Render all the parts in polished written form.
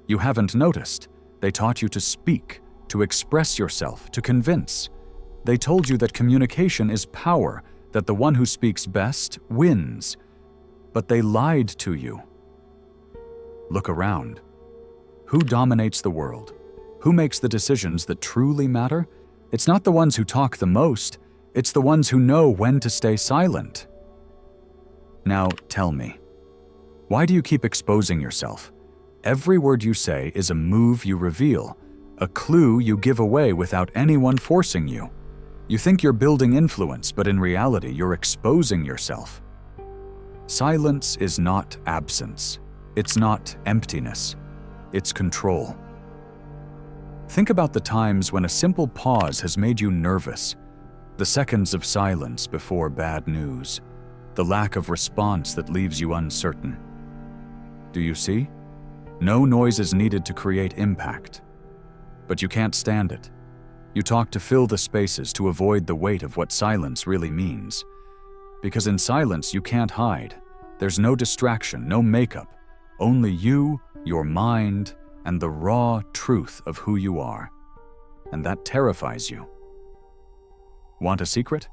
You haven't noticed. They taught you to speak, to express yourself, to convince. They told you that communication is power, that the one who speaks best wins. But they lied to you. Look around. Who dominates the world? Who makes the decisions that truly matter? It's not the ones who talk the most, it's the ones who know when to stay silent. Now tell me, why do you keep exposing yourself? Every word you say is a move you reveal, a clue you give away without anyone forcing you. You think you're building influence, but in reality, you're exposing yourself. Silence is not absence. It's not emptiness. It's control. Think about the times when a simple pause has made you nervous, the seconds of silence before bad news, the lack of response that leaves you uncertain. Do you see? No noise is needed to create impact. But you can't stand it. You talk to fill the spaces to avoid the weight of what silence really means. Because in silence you can't hide. There's no distraction, no makeup. Only you, your mind, and the raw truth of who you are. And that terrifies you. Want a secret?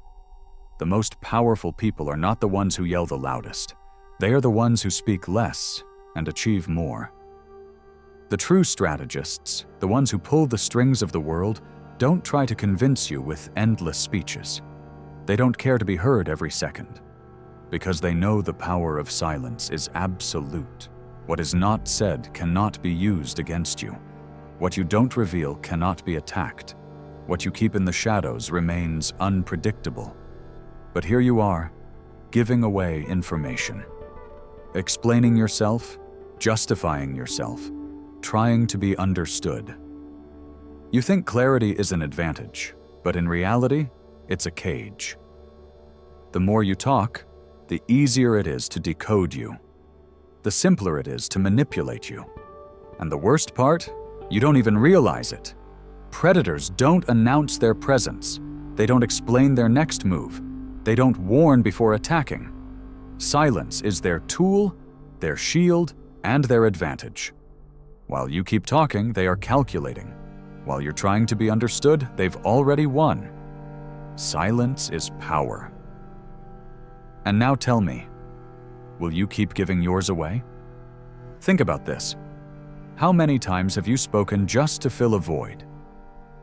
The most powerful people are not the ones who yell the loudest. They are the ones who speak less and achieve more. The true strategists, the ones who pull the strings of the world, don't try to convince you with endless speeches. They don't care to be heard every second, because they know the power of silence is absolute. What is not said cannot be used against you. What you don't reveal cannot be attacked. What you keep in the shadows remains unpredictable. But here you are, giving away information, explaining yourself, justifying yourself, trying to be understood. You think clarity is an advantage, but in reality, it's a cage. The more you talk, the easier it is to decode you. The simpler it is to manipulate you. And the worst part, you don't even realize it. Predators don't announce their presence. They don't explain their next move. They don't warn before attacking. Silence is their tool, their shield, and their advantage. While you keep talking, they are calculating. While you're trying to be understood, they've already won. Silence is power. And now tell me, will you keep giving yours away? Think about this. How many times have you spoken just to fill a void?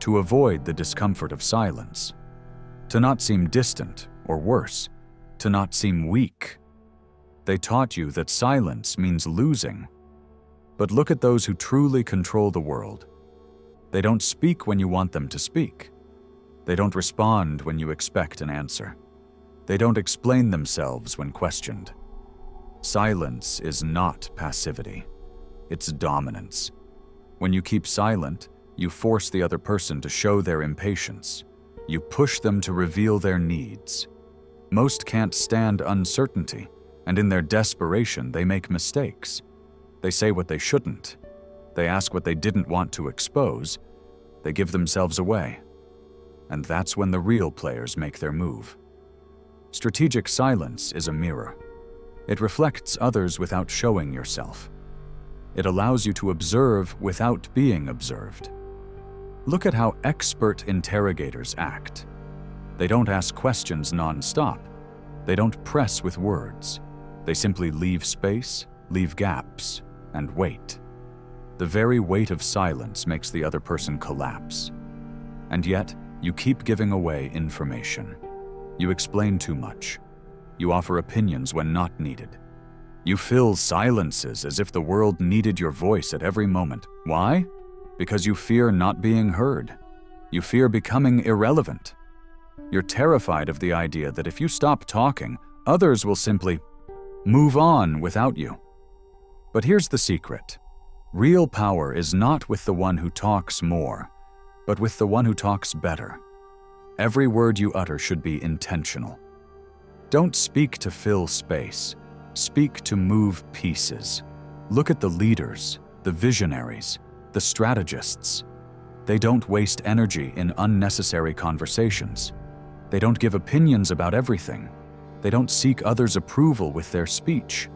To avoid the discomfort of silence? To not seem distant, or worse, to not seem weak? They taught you that silence means losing. But look at those who truly control the world. They don't speak when you want them to speak. They don't respond when you expect an answer. They don't explain themselves when questioned. Silence is not passivity. It's dominance. When you keep silent, you force the other person to show their impatience. You push them to reveal their needs. Most can't stand uncertainty, and in their desperation, they make mistakes. They say what they shouldn't. They ask what they didn't want to expose. They give themselves away. And that's when the real players make their move. Strategic silence is a mirror. It reflects others without showing yourself. It allows you to observe without being observed. Look at how expert interrogators act. They don't ask questions non-stop. They don't press with words. They simply leave space, leave gaps, and wait. The very weight of silence makes the other person collapse. And yet, you keep giving away information. You explain too much. You offer opinions when not needed. You fill silences as if the world needed your voice at every moment. Why? Because you fear not being heard. You fear becoming irrelevant. You're terrified of the idea that if you stop talking, others will simply move on without you. But here's the secret. Real power is not with the one who talks more, but with the one who talks better. Every word you utter should be intentional. Don't speak to fill space. Speak to move pieces. Look at the leaders, the visionaries, the strategists. They don't waste energy in unnecessary conversations. They don't give opinions about everything. They don't seek others' approval with their speech.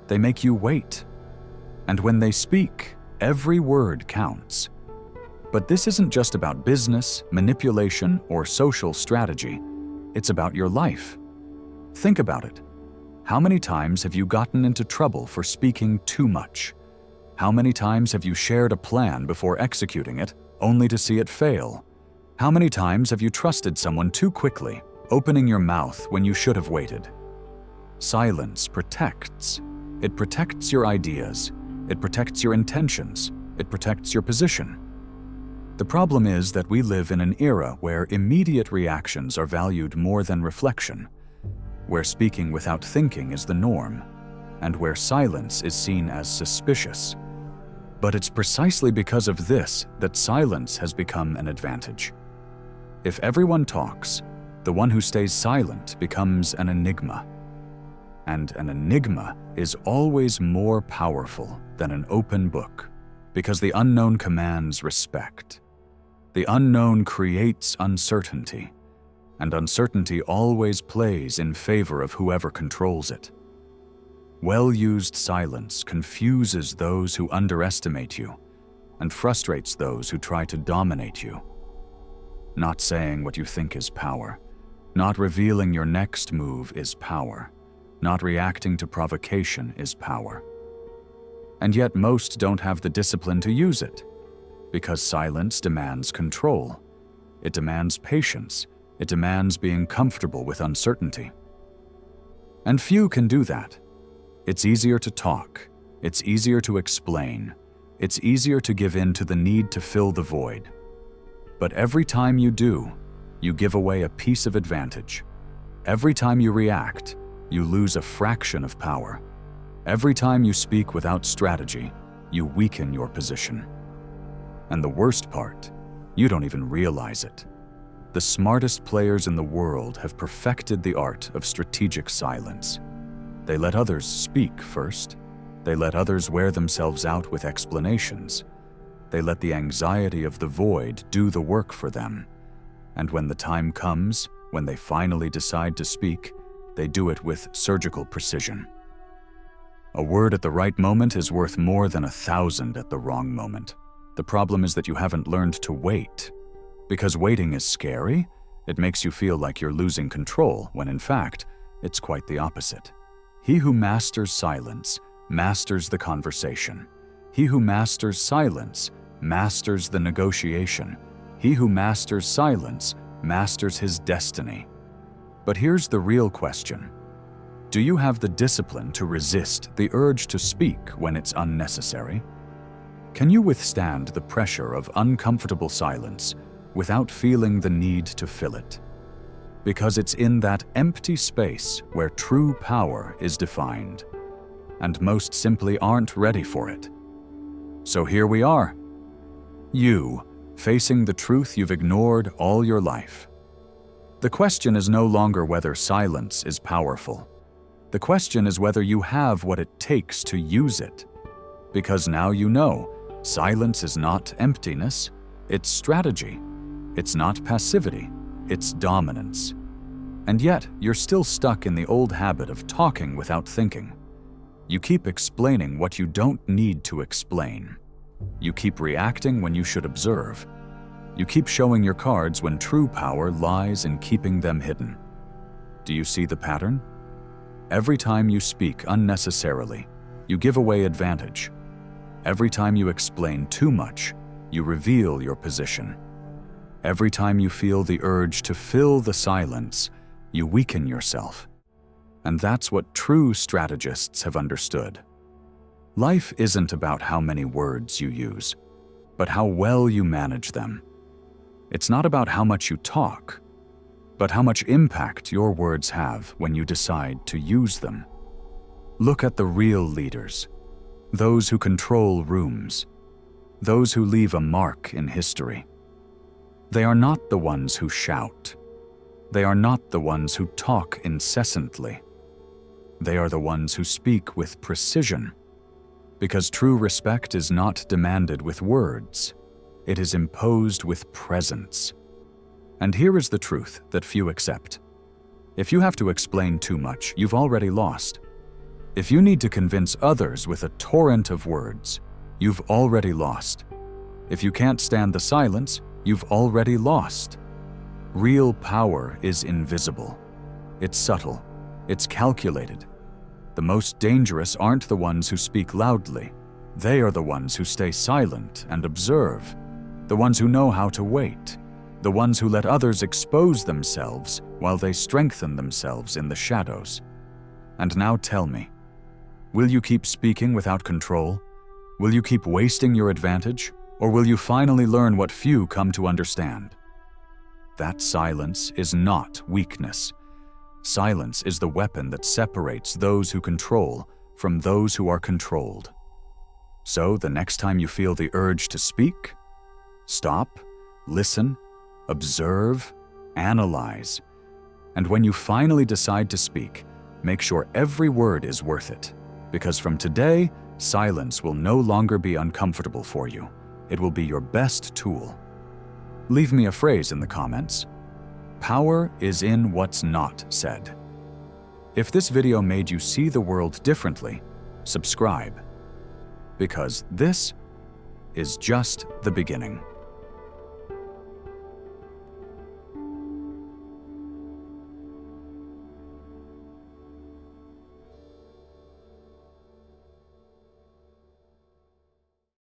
They make you wait. And when they speak, Every word counts. But this isn't just about business, manipulation, or social strategy. It's about your life. Think about it. How many times have you gotten into trouble for speaking too much? How many times have you shared a plan before executing it, only to see it fail? How many times have you trusted someone too quickly, opening your mouth when you should have waited? Silence protects. It protects your ideas. It protects your intentions. It protects your position. The problem is that we live in an era where immediate reactions are valued more than reflection, where speaking without thinking is the norm, and where silence is seen as suspicious. But it's precisely because of this that silence has become an advantage. If everyone talks, the one who stays silent becomes an enigma. And an enigma is always more powerful than an open book, because the unknown commands respect. The unknown creates uncertainty, and uncertainty always plays in favor of whoever controls it. Well-used silence confuses those who underestimate you and frustrates those who try to dominate you. Not saying what you think is power. Not revealing your next move is power. Not reacting to provocation is power. And yet most don't have the discipline to use it, because silence demands control. It demands patience. It demands being comfortable with uncertainty. And few can do that. It's easier to talk. It's easier to explain. It's easier to give in to the need to fill the void. But every time you do, you give away a piece of advantage. Every time you react, you lose a fraction of power. Every time you speak without strategy, you weaken your position. And the worst part, you don't even realize it. The smartest players in the world have perfected the art of strategic silence. They let others speak first. They let others wear themselves out with explanations. They let the anxiety of the void do the work for them. And when the time comes, when they finally decide to speak, they do it with surgical precision. A word at the right moment is worth more than 1,000 at the wrong moment. The problem is that you haven't learned to wait. Because waiting is scary, it makes you feel like you're losing control, when in fact, it's quite the opposite. He who masters silence masters the conversation. He who masters silence masters the negotiation. He who masters silence masters his destiny. But here's the real question. Do you have the discipline to resist the urge to speak when it's unnecessary? Can you withstand the pressure of uncomfortable silence without feeling the need to fill it? Because it's in that empty space where true power is defined, and most simply aren't ready for it. So here we are. You, facing the truth you've ignored all your life. The question is no longer whether silence is powerful. The question is whether you have what it takes to use it. Because now you know, silence is not emptiness, it's strategy. It's not passivity, it's dominance. And yet, you're still stuck in the old habit of talking without thinking. You keep explaining what you don't need to explain. You keep reacting when you should observe. You keep showing your cards when true power lies in keeping them hidden. Do you see the pattern? Every time you speak unnecessarily, you give away advantage. Every time you explain too much, you reveal your position. Every time you feel the urge to fill the silence, you weaken yourself. And that's what true strategists have understood. Life isn't about how many words you use, but how well you manage them. It's not about how much you talk, but how much impact your words have when you decide to use them. Look at the real leaders, those who control rooms, those who leave a mark in history. They are not the ones who shout. They are not the ones who talk incessantly. They are the ones who speak with precision. Because true respect is not demanded with words. It is imposed with presence. And here is the truth that few accept. If you have to explain too much, you've already lost. If you need to convince others with a torrent of words, you've already lost. If you can't stand the silence, you've already lost. Real power is invisible. It's subtle. It's calculated. The most dangerous aren't the ones who speak loudly. They are the ones who stay silent and observe. The ones who know how to wait. The ones who let others expose themselves while they strengthen themselves in the shadows. And now tell me, will you keep speaking without control? Will you keep wasting your advantage? Or will you finally learn what few come to understand? That silence is not weakness. Silence is the weapon that separates those who control from those who are controlled. So the next time you feel the urge to speak, stop, listen, observe, analyze. And when you finally decide to speak, make sure every word is worth it. Because from today, silence will no longer be uncomfortable for you. It will be your best tool. Leave me a phrase in the comments. Power is in what's not said. If this video made you see the world differently, subscribe. Because this is just the beginning.